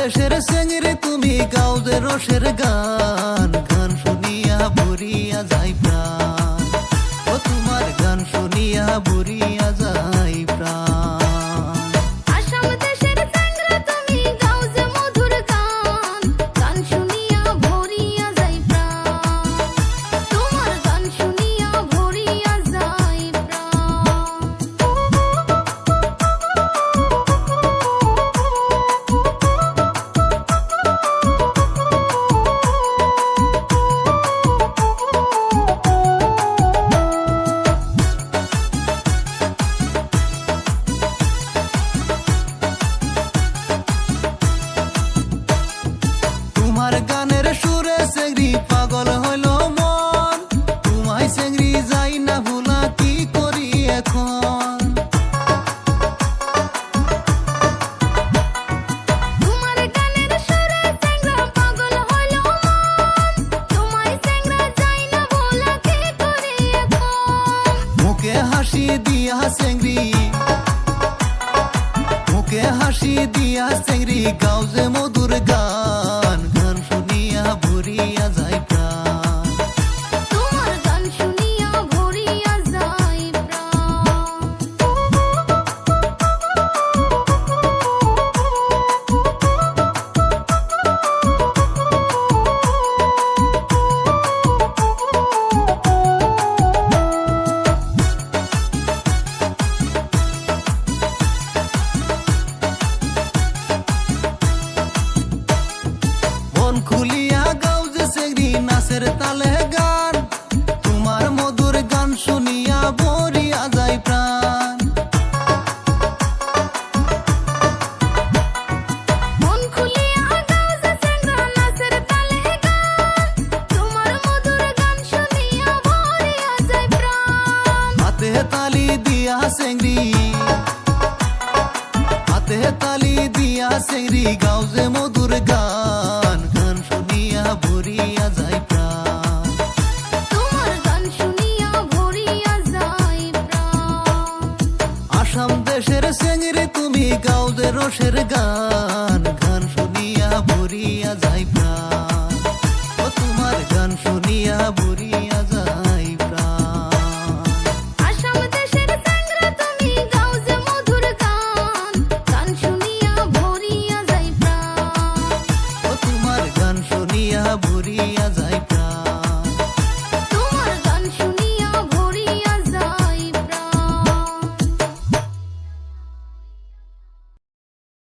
দেশের সেঙ্গিরে তুমি গাও যে রসের গান, গান শুনিয়া ভরিয়া যাই প্রাণ। ও তোমার গান শুনিয়া ভরিয়া যাই প্রাণ। গানের সুরে সেঙ্গরি পাগল হইল মন, তোমায় সেঙ্গরি যাই না ভুলা কি করি এখন। তোমার গানের সুরে সেঙ্গরা পাগল হইল মন, তোমায় সেঙ্গরা যাই না ভুলা কি করি এখন। মুখে হাসি দিয়া সেঙ্গরি, মুখে হাসি দিয়া সেঙ্গরি গাও যে মধুর গান, গান শুনিয়া ভরিয়া যাই প্রাণ। তোমার গান শুনিয়া ভরিয়া যাই প্রাণ। মন খুলিয়া গাও যে সেঙ্গরি নাচের তালে গান, তোমার মধুর গান শুনিয়া ভরিয়া যায় প্রাণ। মন খুলিয়া গাও যে সেঙ্গরা নাচের তালে গান, তোমার মধুর গান শুনিয়া ভরিয়া যায় প্রাণ। হাতে তালি দিয়া সেঙ্গরি, হাতে তালি দিয়া সেঙ্গরি গাও যে মধুর গান, গান শুনিয়া ভরিয়া যায় প্রাণ। তোমার গান শুনিয়া ভরিয়া যাই প্রাণ। আসাম দেশের সেঙ্গরি তুমি গাও যে রসের গান।